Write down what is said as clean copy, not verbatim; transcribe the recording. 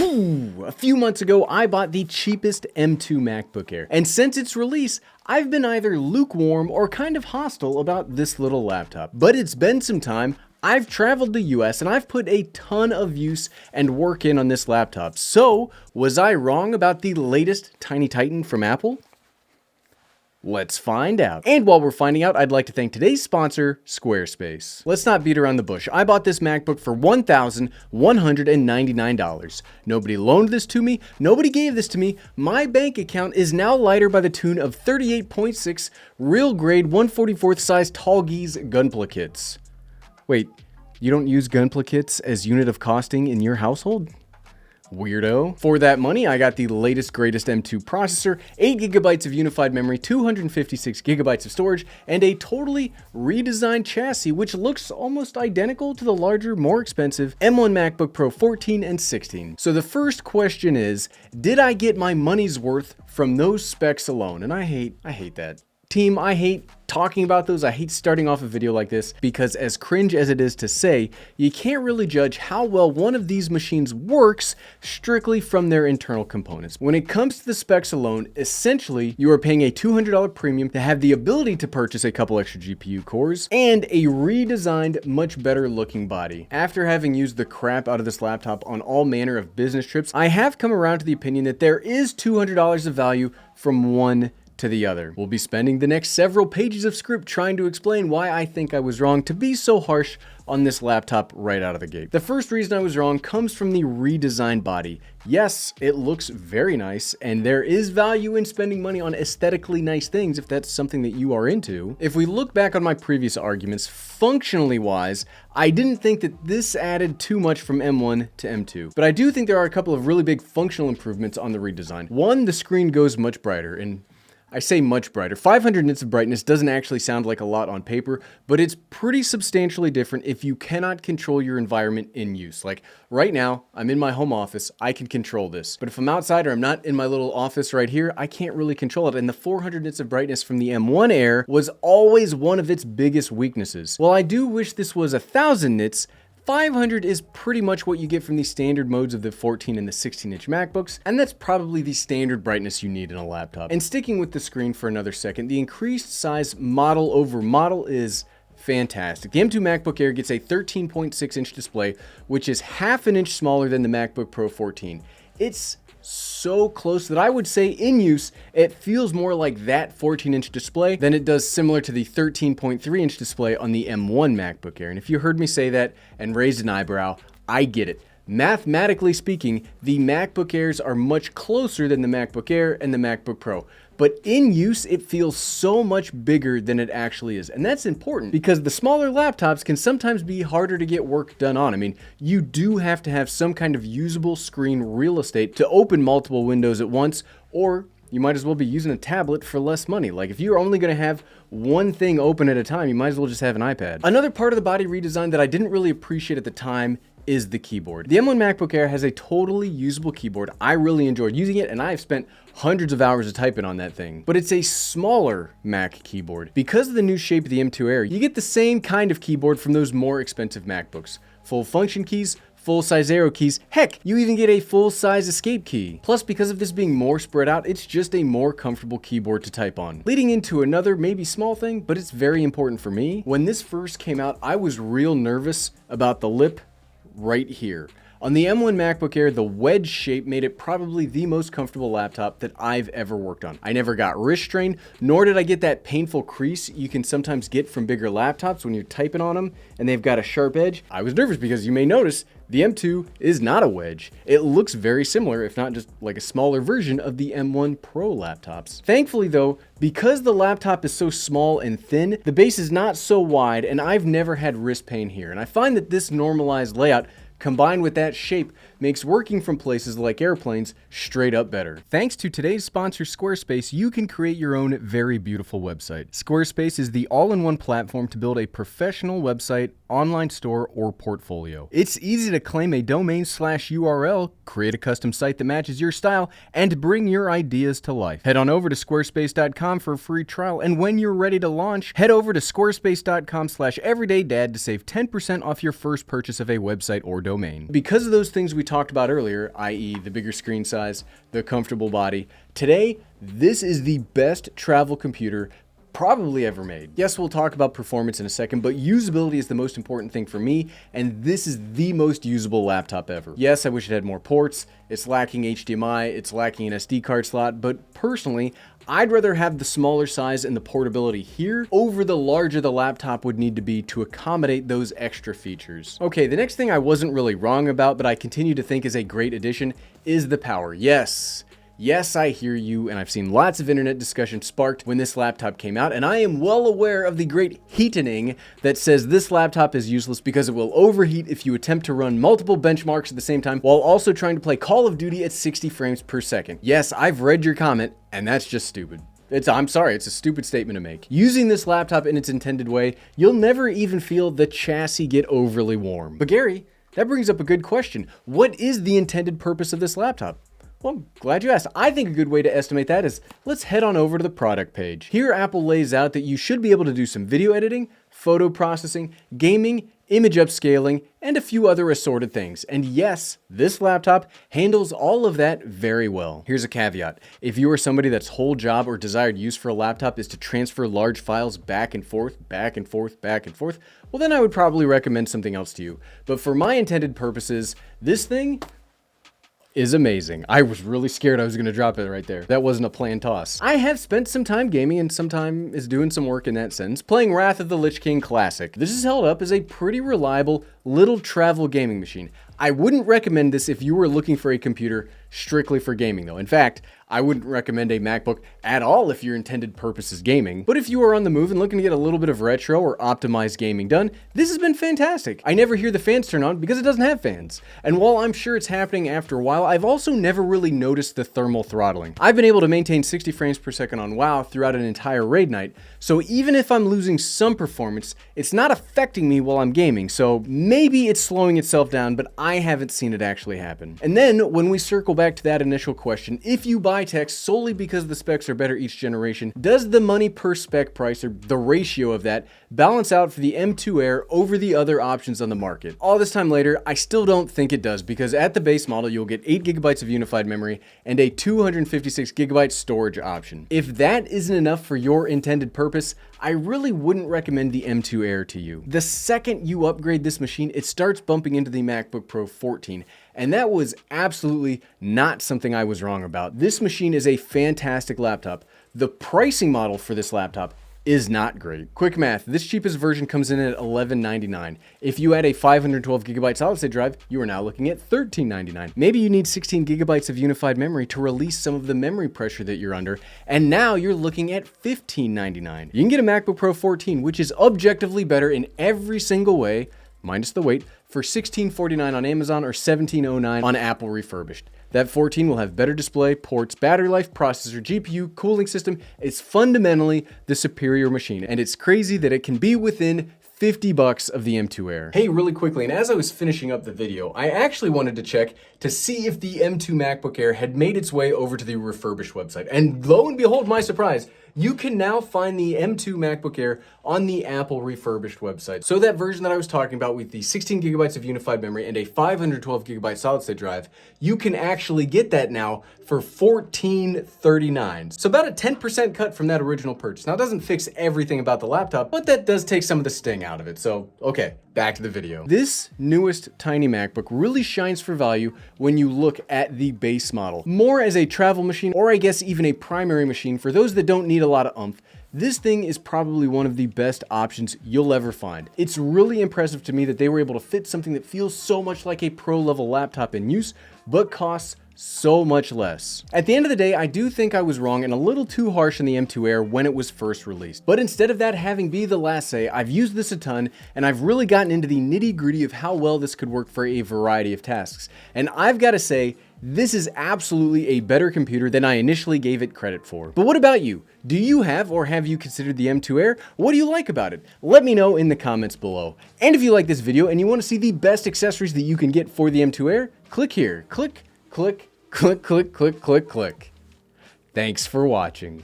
A few months ago, I bought the cheapest M2 MacBook Air, and since its release, I've been either lukewarm or kind of hostile about this little laptop. But it's been some time, I've traveled the US, and I've put a ton of use and work in on this laptop. So, was I wrong about the latest Tiny Titan from Apple? Let's find out. And while we're finding out, I'd like to thank today's sponsor, Squarespace. Let's not beat around the bush. I bought this MacBook for $1,199. Nobody loaned this to me. Nobody gave this to me. My bank account is now lighter by the tune of 38.6 real grade 1/44 size tall geese Gunpla kits. Wait, you don't use Gunpla kits as unit of costing in your household? Weirdo. For that money, I got the latest greatest M2 processor, 8 GB of unified memory, 256 GB of storage, and a totally redesigned chassis which looks almost identical to the larger, more expensive M1 MacBook Pro 14 and 16. So the first question is, did I get my money's worth from those specs alone? And I hate that. Team, I hate talking about those. I hate starting off a video like this because, as cringe as it is to say, you can't really judge how well one of these machines works strictly from their internal components. When it comes to the specs alone, essentially you are paying a $200 premium to have the ability to purchase a couple extra GPU cores and a redesigned, much better looking body. After having used the crap out of this laptop on all manner of business trips, I have come around to the opinion that there is $200 of value from one to the other. We'll be spending the next several pages of script trying to explain why I think I was wrong to be so harsh on this laptop right out of the gate. The first reason I was wrong comes from the redesigned body. Yes, it looks very nice, and there is value in spending money on aesthetically nice things if that's something that you are into. If we look back on my previous arguments, functionally wise, I didn't think that this added too much from M1 to M2. But I do think there are a couple of really big functional improvements on the redesign. One, the screen goes much brighter, and I say much brighter. 500 nits of brightness doesn't actually sound like a lot on paper, but it's pretty substantially different if you cannot control your environment in use. Like right now, I'm in my home office, I can control this. But if I'm outside or I'm not in my little office right here, I can't really control it. And the 400 nits of brightness from the M1 Air was always one of its biggest weaknesses. While I do wish this was 1000 nits, 500 is pretty much what you get from the standard modes of the 14 and the 16-inch MacBooks, and that's probably the standard brightness you need in a laptop. And sticking with the screen for another second, the increased size model over model is fantastic. The M2 MacBook Air gets a 13.6-inch display, which is half an inch smaller than the MacBook Pro 14. It's so close that I would say in use, it feels more like that 14-inch display than it does similar to the 13.3-inch display on the M1 MacBook Air. And if you heard me say that and raised an eyebrow, I get it. Mathematically speaking, the MacBook Airs are much closer than the MacBook Air and the MacBook Pro. But in use, it feels so much bigger than it actually is. And that's important because the smaller laptops can sometimes be harder to get work done on. I mean, you do have to have some kind of usable screen real estate to open multiple windows at once, or you might as well be using a tablet for less money. Like if you're only gonna have one thing open at a time, you might as well just have an iPad. Another part of the body redesign that I didn't really appreciate at the time is the keyboard. The M1 MacBook Air has a totally usable keyboard. I really enjoyed using it, and I've spent hundreds of hours of typing on that thing. But it's a smaller Mac keyboard. Because of the new shape of the M2 Air, you get the same kind of keyboard from those more expensive MacBooks. Full function keys, full-size arrow keys, heck, you even get a full-size escape key. Plus, because of this being more spread out, it's just a more comfortable keyboard to type on. Leading into another, maybe small thing, but it's very important for me. When this first came out, I was real nervous about the lip right here. On the M1 MacBook Air, the wedge shape made it probably the most comfortable laptop that I've ever worked on. I never got wrist strain, nor did I get that painful crease you can sometimes get from bigger laptops when you're typing on them and they've got a sharp edge. I was nervous because you may notice the M2 is not a wedge. It looks very similar, if not just like a smaller version of the M1 Pro laptops. Thankfully though, because the laptop is so small and thin, the base is not so wide and I've never had wrist pain here. And I find that this normalized layout combined with that shape makes working from places like airplanes straight up better. Thanks to today's sponsor, Squarespace, you can create your own very beautiful website. Squarespace is the all-in-one platform to build a professional website, online store, or portfolio. It's easy to claim a domain/URL, create a custom site that matches your style, and bring your ideas to life. Head on over to squarespace.com for a free trial, and when you're ready to launch, head over to squarespace.com/everydaydad to save 10% off your first purchase of a website or domain. Because of those things we talked about earlier, i.e. the bigger screen size, the comfortable body. Today, this is the best travel computer probably ever made. Yes, we'll talk about performance in a second, but usability is the most important thing for me, and this is the most usable laptop ever. Yes, I wish it had more ports, it's lacking HDMI, it's lacking an SD card slot, but personally, I'd rather have the smaller size and the portability here over the larger the laptop would need to be to accommodate those extra features. Okay, the next thing I wasn't really wrong about, but I continue to think is a great addition, is the power. Yes, I hear you, and I've seen lots of internet discussion sparked when this laptop came out, and I am well aware of the great heatening that says this laptop is useless because it will overheat if you attempt to run multiple benchmarks at the same time while also trying to play Call of Duty at 60 frames per second. Yes, I've read your comment, and that's just stupid. I'm sorry, it's a stupid statement to make. Using this laptop in its intended way, you'll never even feel the chassis get overly warm. But Gary, that brings up a good question. What is the intended purpose of this laptop? Well, I'm glad you asked. I think a good way to estimate that is, let's head on over to the product page. Here, Apple lays out that you should be able to do some video editing, photo processing, gaming, image upscaling, and a few other assorted things. And yes, this laptop handles all of that very well. Here's a caveat. If you are somebody that's whole job or desired use for a laptop is to transfer large files back and forth, well then I would probably recommend something else to you. But for my intended purposes, this thing is amazing. I was really scared I was gonna drop it right there. That wasn't a planned toss. I have spent some time gaming and some time is doing some work in that sense, playing Wrath of the Lich King Classic. This is held up as a pretty reliable little travel gaming machine. I wouldn't recommend this if you were looking for a computer strictly for gaming though. In fact, I wouldn't recommend a MacBook at all if your intended purpose is gaming. But if you are on the move and looking to get a little bit of retro or optimized gaming done, this has been fantastic. I never hear the fans turn on because it doesn't have fans. And while I'm sure it's happening after a while, I've also never really noticed the thermal throttling. I've been able to maintain 60 frames per second on WoW throughout an entire raid night, so even if I'm losing some performance, it's not affecting me while I'm gaming, so maybe it's slowing itself down, but I haven't seen it actually happen. And then, when we circle back to that initial question, if you buy tech solely because the specs are better each generation, does the money per spec price, or the ratio of that, balance out for the M2 Air over the other options on the market? All this time later, I still don't think it does, because at the base model, you'll get 8 gigabytes of unified memory and a 256 gigabyte storage option. If that isn't enough for your intended purpose, I really wouldn't recommend the M2 Air to you. The second you upgrade this machine, it starts bumping into the MacBook Pro 14, and that was absolutely not something I was wrong about. This machine is a fantastic laptop. The pricing model for this laptop is not great. Quick math, this cheapest version comes in at $11.99. If you add a 512 gigabyte solid state drive, you are now looking at $13.99. Maybe you need 16 gigabytes of unified memory to release some of the memory pressure that you're under, and now you're looking at $15.99. You can get a MacBook Pro 14, which is objectively better in every single way, minus the weight, for $16.49 on Amazon or $17.09 on Apple refurbished. That 14 will have better display, ports, battery life, processor, GPU, cooling system. It's fundamentally the superior machine, and it's crazy that it can be within $50 of the M2 Air. Hey, really quickly, and as I was finishing up the video, I actually wanted to check to see if the M2 MacBook Air had made its way over to the refurbished website. And lo and behold, my surprise, you can now find the M2 MacBook Air on the Apple refurbished website. So that version that I was talking about with the 16 gigabytes of unified memory and a 512 gigabyte solid state drive, you can actually get that now for $14.39. So about a 10% cut from that original purchase. Now it doesn't fix everything about the laptop, but that does take some of the sting out of it. So, okay, back to the video. This newest tiny MacBook really shines for value when you look at the base model. More as a travel machine, or I guess even a primary machine for those that don't need a lot of oomph. This thing is probably one of the best options you'll ever find. It's really impressive to me that they were able to fit something that feels so much like a pro level laptop in use, but costs so much less. At the end of the day, I do think I was wrong and a little too harsh on the M2 Air when it was first released. But instead of that having be the last say, I've used this a ton and I've really gotten into the nitty-gritty of how well this could work for a variety of tasks. And I've got to say, this is absolutely a better computer than I initially gave it credit for. But what about you? Do you have or have you considered the M2 Air? What do you like about it? Let me know in the comments below. And if you like this video and you want to see the best accessories that you can get for the M2 Air, click here. Click, click, click, click, click, click, click. Thanks for watching.